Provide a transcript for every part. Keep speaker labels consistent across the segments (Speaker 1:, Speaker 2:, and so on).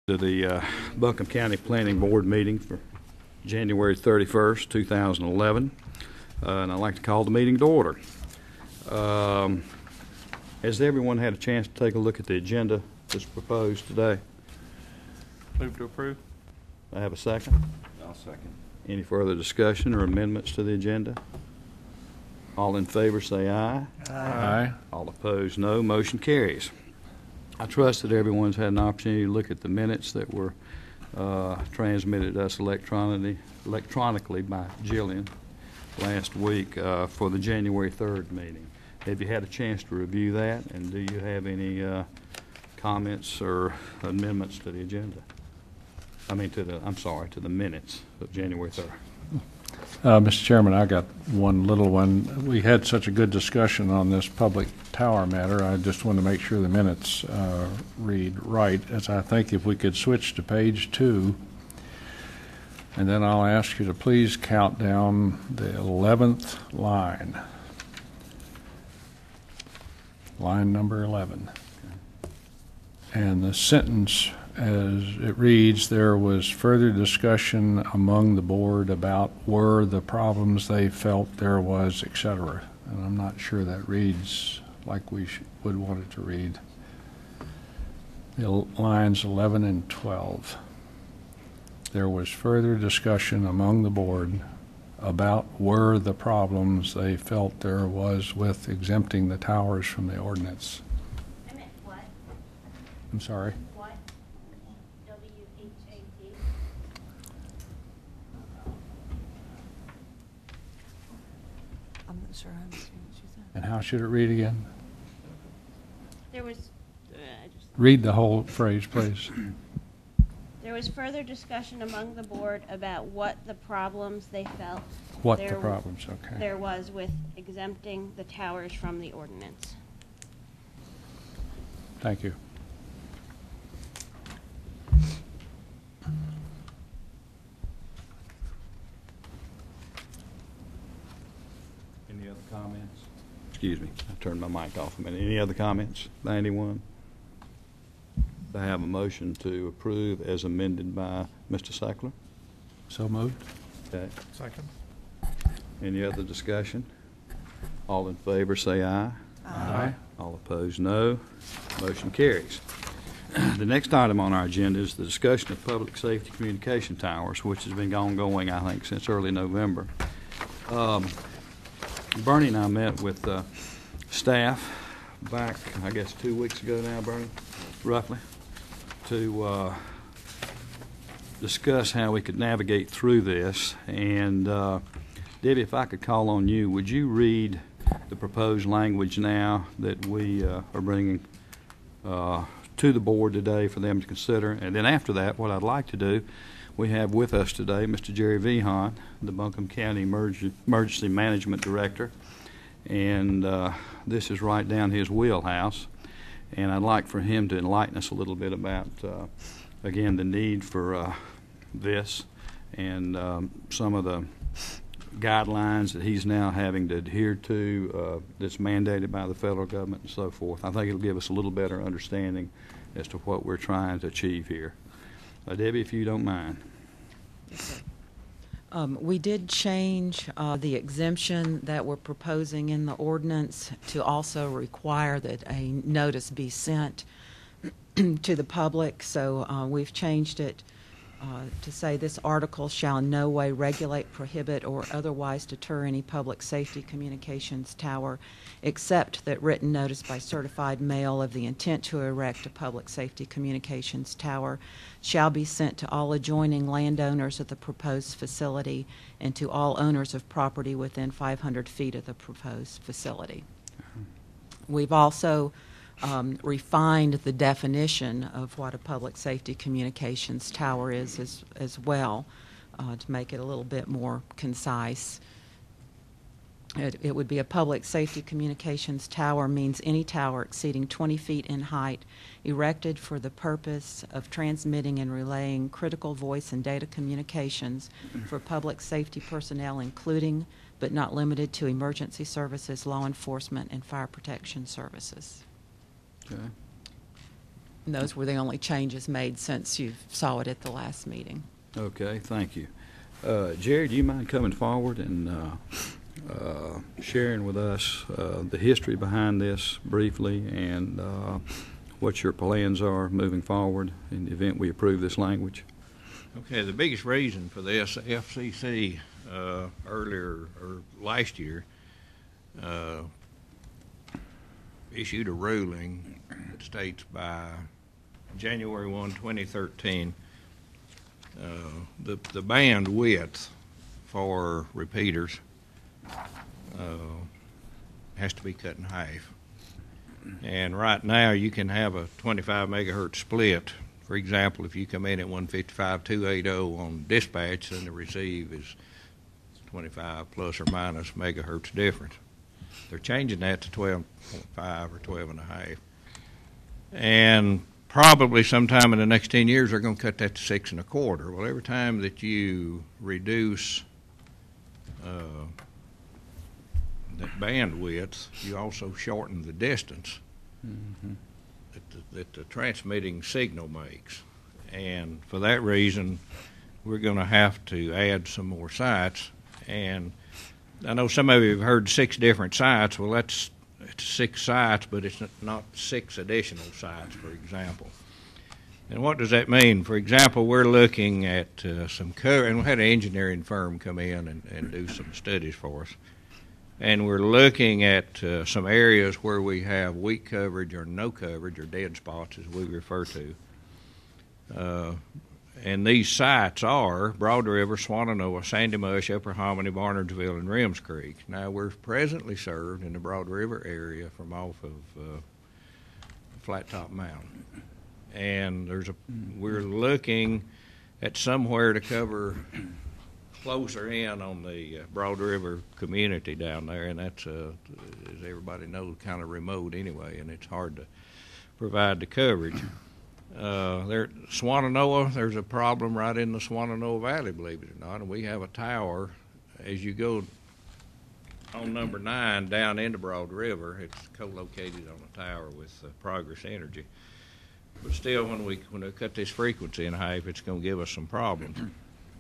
Speaker 1: To the Buncombe County Planning Board meeting for January 31st, 2011. And I'd like to call the meeting to order. Has everyone had a chance to take a look at the agenda that's proposed today?
Speaker 2: Move to approve.
Speaker 1: I have a second.
Speaker 2: I'll second.
Speaker 1: Any further discussion or amendments to the agenda? All in favor say aye.
Speaker 2: Aye.
Speaker 1: All opposed, no. Motion carries. I trust that everyone's had an opportunity to look at the minutes that were transmitted to us electronically by Jillian last week for the January 3rd meeting. Have you had a chance to review that, and do you have any comments or amendments to the agenda? I mean, to the minutes of January 3rd.
Speaker 3: Mr. Chairman, I got one little one. We had such a good discussion on this public tower matter. I just want to make sure the minutes read right, as I think if we could switch to page 2, and then I'll ask you to please count down the 11th line. Line number 11. And the sentence as it reads, there was further discussion among the board about were the problems they felt there was, etc. And I'm not sure that reads like we would want it to read. The lines 11 and 12. There was further discussion among the board about were the problems they felt there was with exempting the towers from the ordinance.
Speaker 4: I meant what?
Speaker 3: I'm sorry?
Speaker 4: What? W-H-A-T?
Speaker 5: I'm not sure I understand what she said.
Speaker 3: And how should it read again?
Speaker 4: There was,
Speaker 3: Read the whole phrase, please.
Speaker 4: there was further discussion among the board about what the problems they felt
Speaker 3: What
Speaker 4: there
Speaker 3: the problems, okay.
Speaker 4: there was with exempting the towers from the ordinance.
Speaker 3: Thank you.
Speaker 1: Any other comments? Excuse me, I turned my mic off a minute. Any other comments by anyone? I have a motion to approve as amended by Mr. Sackler.
Speaker 3: So moved.
Speaker 1: Okay.
Speaker 2: Second.
Speaker 1: Any other discussion? All in favor say aye.
Speaker 3: Aye.
Speaker 1: All opposed, no. Motion carries. The next item on our agenda is the discussion of public safety communication towers, which has been ongoing, I think, since early November. Bernie and I met with staff back, I guess, 2 weeks ago now, Bernie, roughly, to discuss how we could navigate through this. And Debbie, if I could call on you, would you read the proposed language now that we are bringing to the board today for them to consider? And then after that, what I'd like to do, we have with us today Mr. Jerry Vihan, the Buncombe County Emergency Management Director, and this is right down his wheelhouse. And I'd like for him to enlighten us a little bit about, again, the need for this and some of the guidelines that he's now having to adhere to that's mandated by the federal government and so forth. I think it'll give us a little better understanding as to what we're trying to achieve here. Debbie, if you don't mind.
Speaker 5: We did change the exemption that we're proposing in the ordinance to also require that a notice be sent to the public. So we've changed it to say this article shall in no way regulate, prohibit, or otherwise deter any public safety communications tower, except that written notice by certified mail of the intent to erect a public safety communications tower shall be sent to all adjoining landowners of the proposed facility and to all owners of property within 500 feet of the proposed facility. We've also refined the definition of what a public safety communications tower is as well to make it a little bit more concise. It would be a public safety communications tower means any tower exceeding 20 feet in height erected for the purpose of transmitting and relaying critical voice and data communications for public safety personnel, including but not limited to emergency services, law enforcement, and fire protection services.
Speaker 1: Okay.
Speaker 5: And those were the only changes made since you saw it at the last meeting.
Speaker 1: Okay, thank you. Jerry, do you mind coming forward and sharing with us the history behind this briefly and what your plans are moving forward in the event we approve this language?
Speaker 6: Okay, the biggest reason for this, FCC earlier or last year issued a ruling that states by January 1, 2013, the band width for repeaters has to be cut in half. And right now you can have a 25 megahertz split. For example, if you come in at 155.280 on dispatch, then the receive is 25 plus or minus megahertz difference. They're changing that to 12.5 or 12 and a half. And probably sometime in the next 10 years, they're going to cut that to 6 1/4. Well, every time that you reduce that bandwidth, you also shorten the distance that the transmitting signal makes. And for that reason, we're going to have to add some more sites. And I know some of you have heard 6 different sites. Well, it's 6 sites, but it's not 6 additional sites, for example. And what does that mean? For example, we're looking at and we had an engineering firm come in and do some studies for us. And we're looking at some areas where we have weak coverage or no coverage or dead spots, as we refer to. And these sites are Broad River, Swannanoa, Sandy Mush, Upper Hominy, Barnardsville, and Rims Creek. Now, we're presently served in the Broad River area from off of Flat Top Mountain. And we're looking at somewhere to cover closer in on the Broad River community down there, and that's, as everybody knows, kind of remote anyway, and it's hard to provide the coverage. Swannanoa, there's a problem right in the Swannanoa Valley, believe it or not, and we have a tower. As you go on number 9 down into Broad River, it's co-located on a tower with Progress Energy. But still, when we cut this frequency in half, it's going to give us some problems.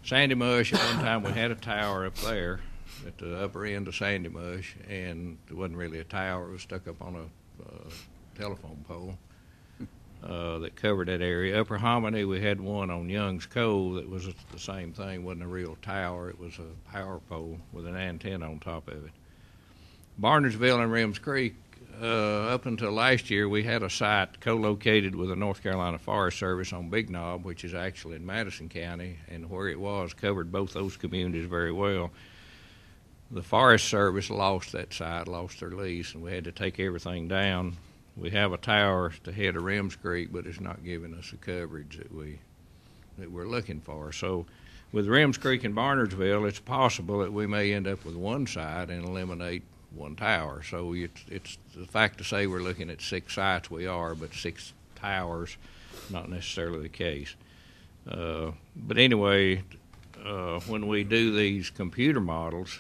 Speaker 6: Sandy Mush, at one time we had a tower up there at the upper end of Sandy Mush, and it wasn't really a tower. It was stuck up on a telephone pole that covered that area. Upper Hominy, we had one on Young's Cove that was the same thing. It wasn't a real tower. It was a power pole with an antenna on top of it. Barnardsville and Rims Creek, up until last year, we had a site co-located with the North Carolina Forest Service on Big Knob, which is actually in Madison County, and where it was covered both those communities very well. The Forest Service lost that site, lost their lease, and we had to take everything down. We have a tower to head of Rims Creek, but it's not giving us the coverage that we're looking for. So with Rims Creek and Barnardsville, it's possible that we may end up with one site and eliminate one tower. So it's the fact to say we're looking at 6 sites, we are, but 6 towers, not necessarily the case. But anyway, when we do these computer models,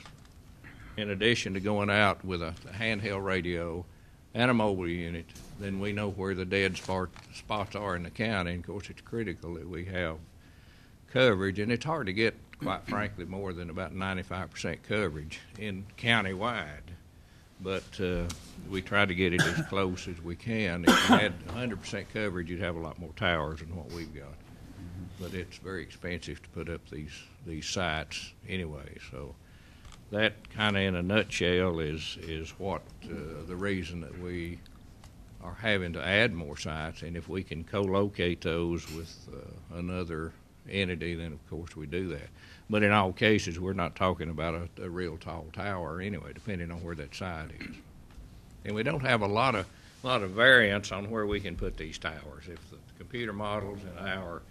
Speaker 6: in addition to going out with a handheld radio and a mobile unit, then we know where the dead spots are in the county. And of course, it's critical that we have coverage, and it's hard to get, quite frankly, more than about 95% coverage in countywide. But we try to get it as close as we can. If you had 100% coverage, you'd have a lot more towers than what we've got. But it's very expensive to put up these sites anyway. So that kind of in a nutshell is what the reason that we are having to add more sites. And if we can co-locate those with another entity, then of course we do that. But in all cases, we're not talking about a real tall tower anyway, depending on where that site is. And we don't have a lot of variance on where we can put these towers. If the computer models and our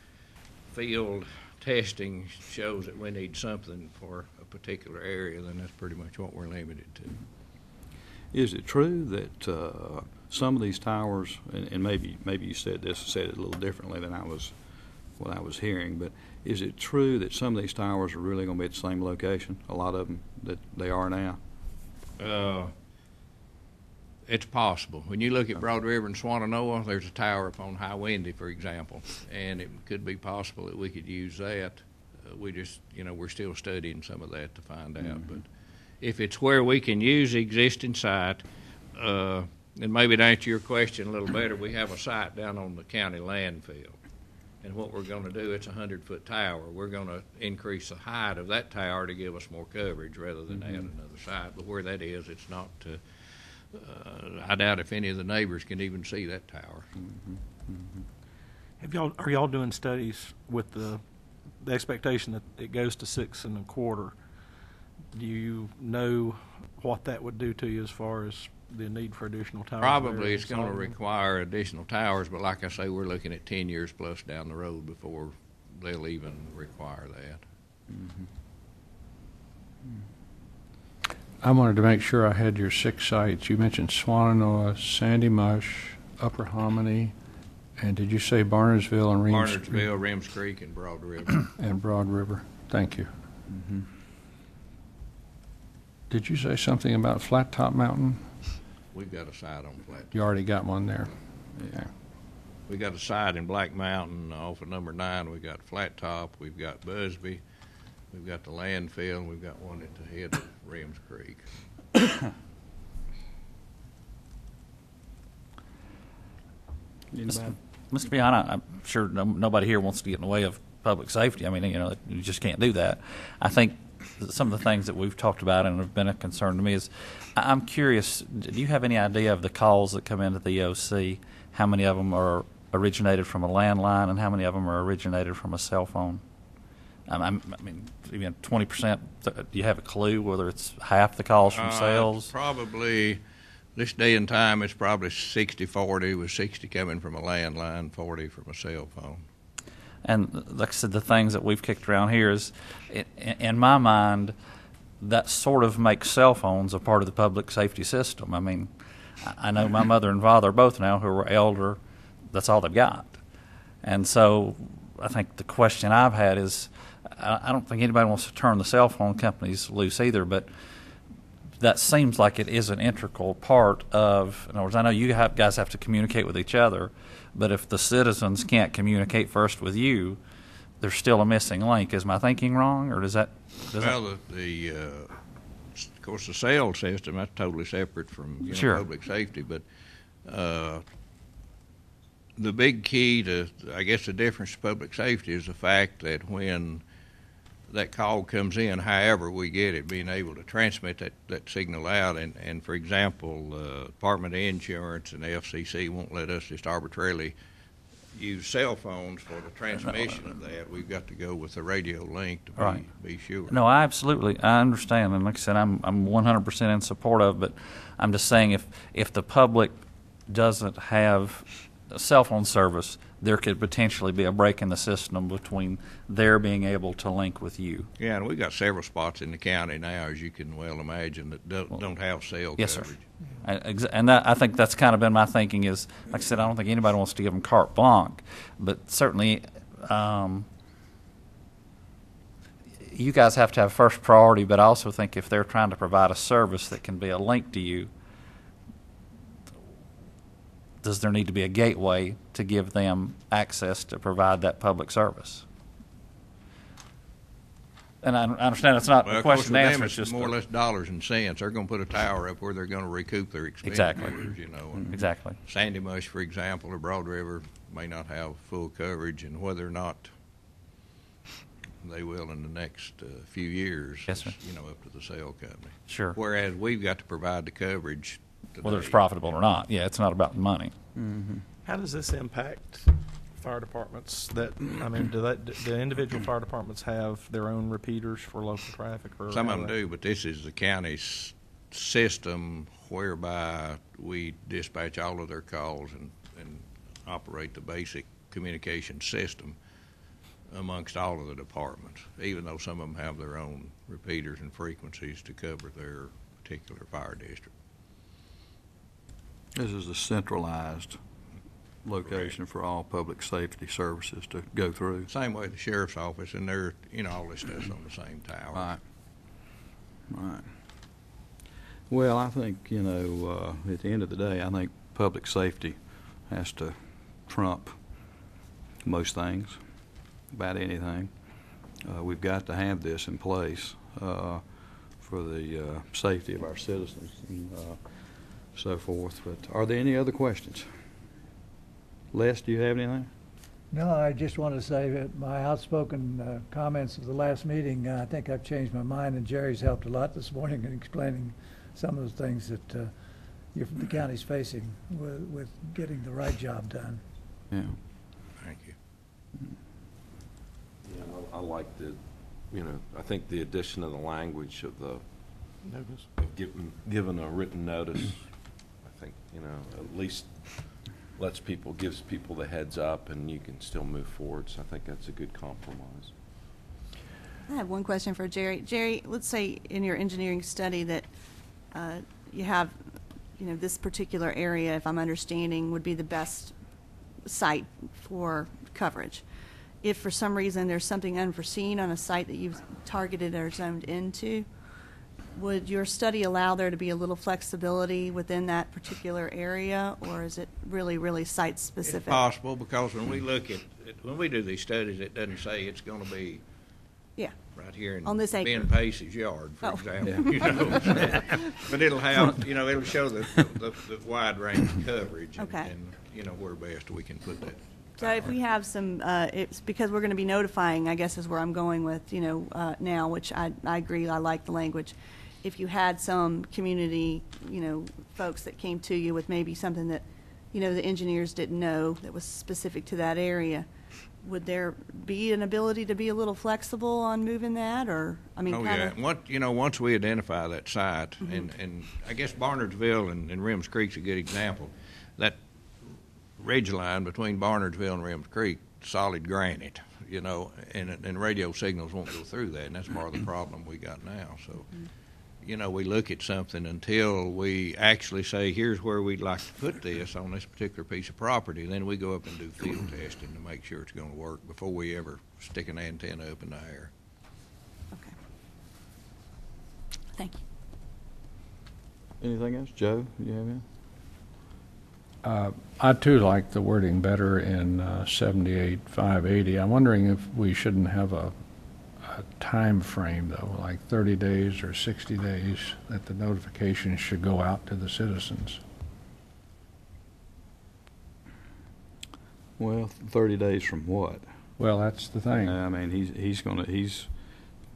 Speaker 6: field testing shows that we need something for a particular area, then that's pretty much what we're limited to.
Speaker 1: Is it true that some of these towers, and maybe you said it a little differently than what I was hearing, but is it true that some of these towers are really going to be at the same location, a lot of them, that they are now?
Speaker 6: It's possible. When you look at Broad River and Swannanoa, there's a tower up on High Windy, for example, and it could be possible that we could use that. We just, we're still studying some of that to find out. But if it's where we can use the existing site, and maybe to answer your question a little better, we have a site down on the county landfill. And what we're going to do, it's a 100-foot tower. We're going to increase the height of that tower to give us more coverage rather than add another site. But where that is, it's not. I doubt if any of the neighbors can even see that tower.
Speaker 2: Are y'all doing studies with the expectation that it goes to 6 1/4? Do you know what that would do to you as far as the need for additional towers?
Speaker 6: Probably it's going to require additional towers, but like I say, we're looking at 10 years plus down the road before they'll even require that.
Speaker 3: I wanted to make sure I had your 6 sites. You mentioned Swannanoa, Sandy Mush, Upper Hominy, and did you say Barnersville and Reems?
Speaker 6: Barnersville, Reems Creek, and Broad River.
Speaker 3: And Broad River. Thank you. Did you say something about Flat Top Mountain?
Speaker 6: We've got a site on Flat Top.
Speaker 3: You already got one there. Yeah.
Speaker 6: We got a site in Black Mountain off of number 9. We've got Flat Top. We've got Busby. We've got the landfill. And we've got one at the head of Reems Creek.
Speaker 1: Anybody?
Speaker 7: Mr. Beyond, I'm sure nobody here wants to get in the way of public safety. I mean, you just can't do that. I think some of the things that we've talked about and have been a concern to me is, I'm curious, do you have any idea of the calls that come into the EOC, how many of them are originated from a landline and how many of them are originated from a cell phone? I mean, even 20%, do you have a clue whether it's half the calls from cells?
Speaker 6: Probably, this day and time, it's probably 60-40, with 60 coming from a landline, 40 from a cell phone.
Speaker 7: And like I said, the things that we've kicked around here is, in my mind, that sort of makes cell phones a part of the public safety system. I mean, I know my mother and father both now who are elder, that's all they've got. And so I think the question I've had is, I don't think anybody wants to turn the cell phone companies loose either, but that seems like it is an integral part of, in other words, I know you guys have to communicate with each other, but if the citizens can't communicate first with you, there's still a missing link. Is my thinking wrong, or does that?
Speaker 6: Of course, the cell system, that's totally separate from
Speaker 7: Sure.
Speaker 6: public safety, but the big key to, I guess, the difference to public safety is the fact that when that call comes in, however we get it, being able to transmit that signal out. And for example, Department of Insurance and the FCC won't let us just arbitrarily use cell phones for the transmission of that. We've got to go with the radio link to be sure.
Speaker 7: No, I understand, and like I said, I'm 100% in support of. But I'm just saying, if the public doesn't have a cell phone service, there could potentially be a break in the system between their being able to link with you.
Speaker 6: Yeah, and we've got several spots in the county now, as you can well imagine, that don't have cell
Speaker 7: Yes,
Speaker 6: coverage.
Speaker 7: Sir. And I think that's kind of been my thinking is, like I said, I don't think anybody wants to give them carte blanche, but certainly you guys have to have first priority, but I also think if they're trying to provide a service that can be a link to you, does there need to be a gateway to give them access to provide that public service? And I understand it's not a question to answer.
Speaker 6: It's just more or less dollars and cents. They're going to put a tower up where they're going to recoup their expenditures.
Speaker 7: Exactly.
Speaker 6: And
Speaker 7: Exactly.
Speaker 6: Sandy Mush, for example, or Broad River may not have full coverage, and whether or not they will in the next few years,
Speaker 7: Yes, sir.
Speaker 6: is, up to the cell company.
Speaker 7: Sure.
Speaker 6: Whereas we've got to provide the coverage today.
Speaker 7: Whether it's profitable or not. Yeah, it's not about the money.
Speaker 2: How does this impact fire departments? Do individual fire departments have their own repeaters for local traffic? Or
Speaker 6: Some of them do, but this is the county's system whereby we dispatch all of their calls and operate the basic communication system amongst all of the departments, even though some of them have their own repeaters and frequencies to cover their particular fire district.
Speaker 1: This is a centralized location for all public safety services to go through.
Speaker 6: Same way the sheriff's office, and they're, all this stuff's on the same tower.
Speaker 1: Right. Well, I think, at the end of the day, I think public safety has to trump most things, about anything. We've got to have this in place for the safety of our citizens and so forth. But are there any other questions? Les, do you have anything?
Speaker 8: No, I just want to say that my outspoken comments of the last meeting, I think I've changed my mind, and Jerry's helped a lot this morning in explaining some of the things that the county's facing with getting the right job done.
Speaker 1: Yeah.
Speaker 6: Thank you.
Speaker 9: Yeah, I like I think the addition of the language of the
Speaker 2: Notice.
Speaker 9: given a written notice, I think, at least gives people the heads up, and you can still move forward. So I think that's a good compromise.
Speaker 10: I have one question for Jerry. Jerry, let's say in your engineering study that you have, this particular area, if I'm understanding, would be the best site for coverage. If for some reason there's something unforeseen on a site that you've targeted or zoned into, would your study allow there to be a little flexibility within that particular area, or is it really, really site specific?
Speaker 6: It's possible, because when we look at when we do these studies, it doesn't say it's going to be
Speaker 10: Yeah.
Speaker 6: right here in
Speaker 10: On this acre.
Speaker 6: Ben Pace's yard, for
Speaker 10: Oh.
Speaker 6: example. But it'll have, it'll show the wide range of coverage,
Speaker 10: Okay.
Speaker 6: and where best we can put that.
Speaker 10: So if we have some, it's because we're going to be notifying, I guess is where I'm going with, now, which I agree, I like the language. If you had some community, folks that came to you with maybe something that, the engineers didn't know that was specific to that area, would there be an ability to be a little flexible on moving that, or,
Speaker 6: Oh, yeah. Once we identify that site,
Speaker 10: Mm-hmm.
Speaker 6: and I guess Barnardsville and Rims Creek's a good example. That ridge line between Barnardsville and Rims Creek, solid granite, and radio signals won't go through that, and that's part of the problem we got now. So, we look at something until we actually say, here's where we'd like to put this on this particular piece of property. Then we go up and do field testing to make sure it's going to work before we ever stick an antenna up in the air.
Speaker 10: Okay. Thank you.
Speaker 1: Anything else? Joe, do you have anything?
Speaker 3: I too like the wording better in 78-580. I'm wondering if we shouldn't have a time frame, though, like 30 days or 60 days, that the notification should go out to the citizens.
Speaker 1: Well, 30 days from what?
Speaker 3: Well, that's the thing.
Speaker 1: I mean, he's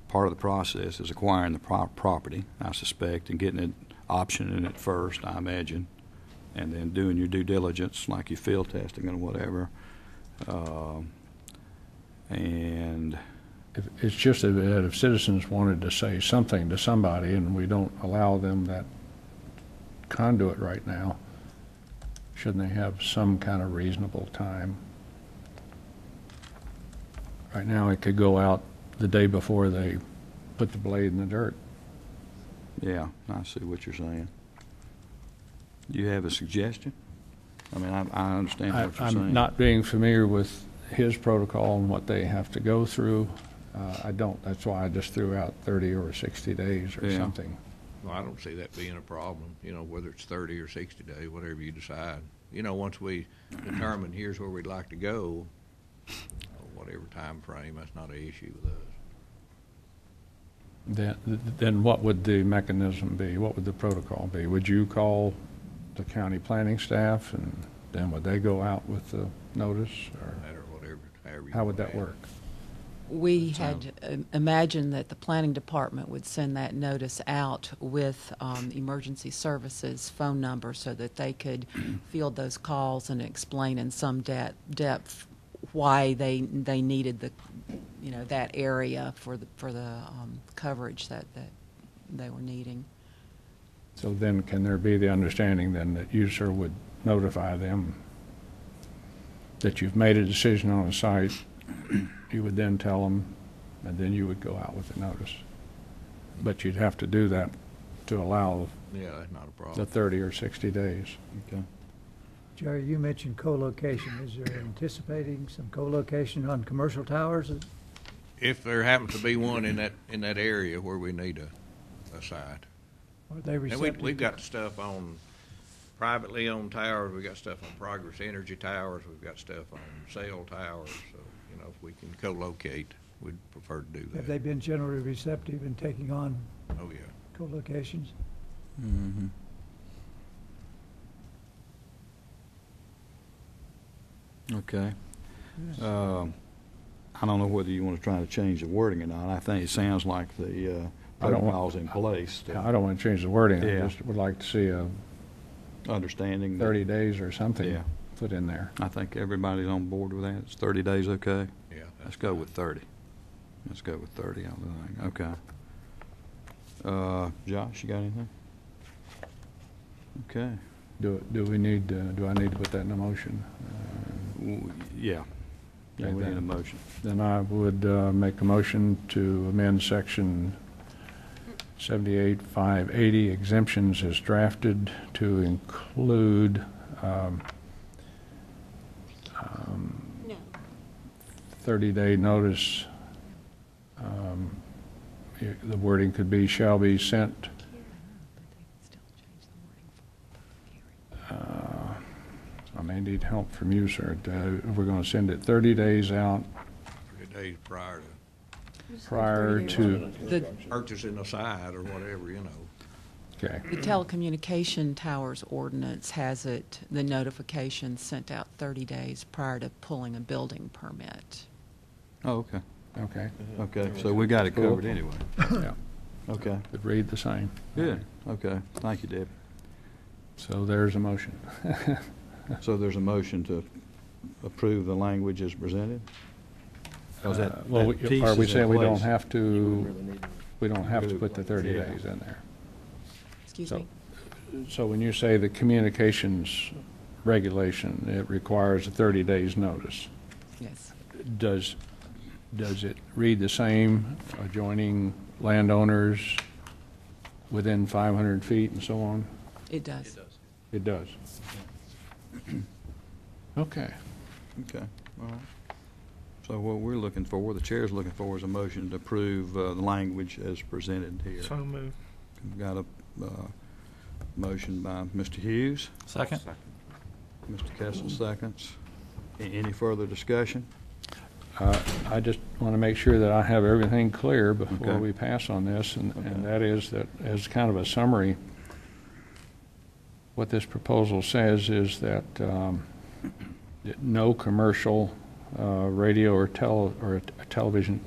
Speaker 1: part of the process is acquiring the property, I suspect, and getting it, optioning it first, I imagine, and then doing your due diligence, like your field testing and whatever. And
Speaker 3: It's just that if citizens wanted to say something to somebody and we don't allow them that conduit right now, shouldn't they have some kind of reasonable time? Right now, it could go out the day before they put the blade in the dirt.
Speaker 1: yeah, I see what you're saying. Do you have a suggestion? I mean, I understand what you're saying.
Speaker 3: I'm not being familiar with his protocol and what they have to go through. I don't. That's why I just threw out 30 or 60 days or
Speaker 1: Yeah.
Speaker 3: something.
Speaker 6: Well, I don't see that being a problem, whether it's 30 or 60 days, whatever you decide. Once we determine here's where we'd like to go, whatever time frame, that's not an issue with us.
Speaker 3: Then what would the mechanism be? What would the protocol be? Would you call the county planning staff, and then would they go out with the notice? Or
Speaker 6: Matter whatever, however you
Speaker 3: how would
Speaker 6: wanna
Speaker 3: that
Speaker 6: have
Speaker 3: work?
Speaker 5: We had imagined that the planning department would send that notice out with emergency services phone number so that they could field those calls and explain in some depth why they needed that area for the coverage that they were needing.
Speaker 3: So then can there be the understanding then that you, sir, would notify them that you've made a decision on a site, you would then tell them, and then you would go out with the notice? But you'd have to do that to allow
Speaker 6: Yeah, that's not a
Speaker 3: the
Speaker 6: problem.
Speaker 3: 30 or 60 days.
Speaker 1: Okay.
Speaker 8: Jerry, you mentioned co-location. Is there anticipating some co-location on commercial towers?
Speaker 6: If there happens to be one in that area where we need a site.
Speaker 8: Are they
Speaker 6: And
Speaker 8: receptive?
Speaker 6: we've got stuff on privately owned towers, we've got stuff on Progress Energy towers, we've got stuff on cell towers, so, if we can co-locate, we'd prefer to do
Speaker 8: Have
Speaker 6: that.
Speaker 8: they been generally receptive in taking on
Speaker 6: Oh, yeah.
Speaker 8: co-locations?
Speaker 1: Mm-hmm. Okay. I don't know whether you want to try to change the wording or not. I think it sounds like the
Speaker 3: I don't want-
Speaker 1: protocol's in place. to
Speaker 3: I don't want to change the wording.
Speaker 1: Yeah.
Speaker 3: I just would like to see a
Speaker 1: Understanding. that-
Speaker 3: 30 days or something
Speaker 1: Yeah.
Speaker 3: put in there.
Speaker 1: I think everybody's on board with that. It's 30 days, okay?
Speaker 6: Yeah.
Speaker 1: Let's go with 30. Let's go with 30 on the thing. Okay. Josh, you got anything? Okay.
Speaker 3: Do I need to put that in a motion?
Speaker 1: Yeah. Yeah, we need a motion.
Speaker 3: Then I would make a motion to amend section 78-580 exemptions as drafted to include
Speaker 4: No.
Speaker 3: 30-day notice. The wording could be shall be sent. I may need help from you, sir. We're going to send it 30 days out
Speaker 6: 30 days prior
Speaker 3: prior to,
Speaker 5: The
Speaker 6: to purchasing a site or whatever,
Speaker 3: okay.
Speaker 5: the telecommunication towers ordinance has it, the notification sent out 30 days prior to pulling a building permit.
Speaker 1: Oh, okay.
Speaker 3: Okay,
Speaker 1: Okay, so we got it
Speaker 3: Cool.
Speaker 1: covered anyway.
Speaker 3: yeah,
Speaker 1: Okay.
Speaker 3: would read the same.
Speaker 1: Good. Okay. Thank you, Deb.
Speaker 3: So there's a motion.
Speaker 1: So there's a motion to approve the language as presented? Or is that-
Speaker 3: Well,
Speaker 1: that piece
Speaker 3: are we
Speaker 1: is in
Speaker 3: saying we don't
Speaker 1: place?
Speaker 3: have to, we don't have to put the 30
Speaker 1: Yeah.
Speaker 3: days in there?
Speaker 5: Excuse
Speaker 3: So-
Speaker 5: me?
Speaker 3: So when you say the communications regulation, it requires a 30 days notice.
Speaker 5: Yes.
Speaker 3: Does it read the same adjoining landowners within 500 feet and so on?
Speaker 5: It does.
Speaker 3: It does. Okay.
Speaker 1: Okay, all right. So what we're looking for, the chair's looking for, is a motion to approve the language as presented here.
Speaker 2: So moved.
Speaker 1: We've got a motion by Mr. Hughes.
Speaker 7: Second?
Speaker 1: Mr. Kessel seconds. Any further discussion?
Speaker 3: I just want to make sure that I have everything clear before
Speaker 1: Okay.
Speaker 3: we pass on this, and
Speaker 1: Okay.
Speaker 3: that is that, as kind of a summary, what this proposal says is that that no commercial radio or television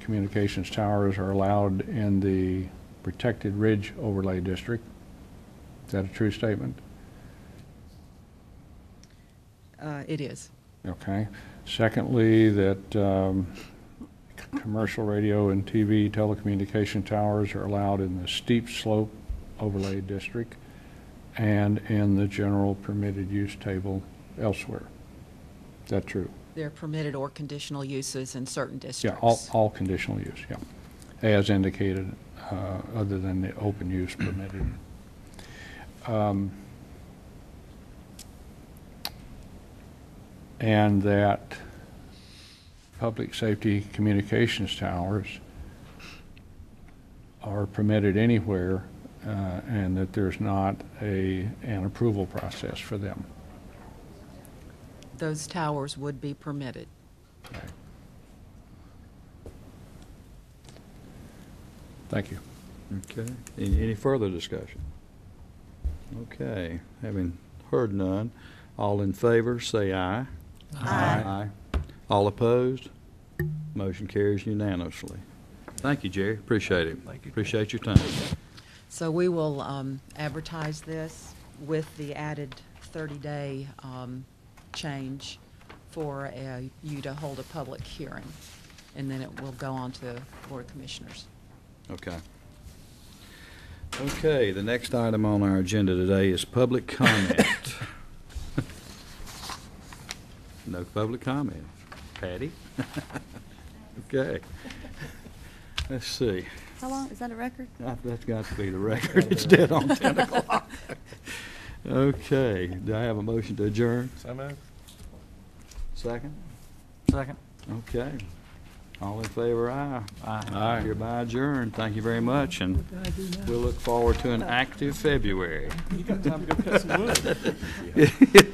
Speaker 3: communications towers are allowed in the protected ridge overlay district. Is that a true statement?
Speaker 5: It is.
Speaker 3: Okay. Secondly, that commercial radio and TV telecommunication towers are allowed in the steep slope overlay district and in the general permitted use table elsewhere. Is that true?
Speaker 5: They're permitted or conditional uses in certain
Speaker 3: Yeah,
Speaker 5: districts.
Speaker 3: all conditional use, yeah. As indicated, other than the open use permitted. And that public safety communications towers are permitted anywhere, and that there's not an approval process for them.
Speaker 5: Those towers would be permitted.
Speaker 3: Okay. Thank you.
Speaker 1: Okay. Any further discussion? Okay. Having heard none, all in favor, say aye.
Speaker 10: Aye.
Speaker 1: All opposed? Motion carries unanimously. Thank you, Jerry. Appreciate it.
Speaker 2: Thank you.
Speaker 1: Appreciate your time.
Speaker 5: So we will advertise this with the added 30-day change for you to hold a public hearing, and then it will go on to Board of Commissioners.
Speaker 1: Okay. Okay, the next item on our agenda today is public comment. No public comment. Patty? Okay. Let's see.
Speaker 10: How long, is that a record?
Speaker 1: That's got to be the record. It's dead on 10 o'clock. Okay, do I have a motion to adjourn?
Speaker 2: So moved.
Speaker 1: Second?
Speaker 7: Second.
Speaker 1: Okay. All in favor, aye.
Speaker 3: Aye.
Speaker 1: Hereby adjourned. Thank you very much, and we'll look forward to an active February.
Speaker 2: You got time to go cut some wood.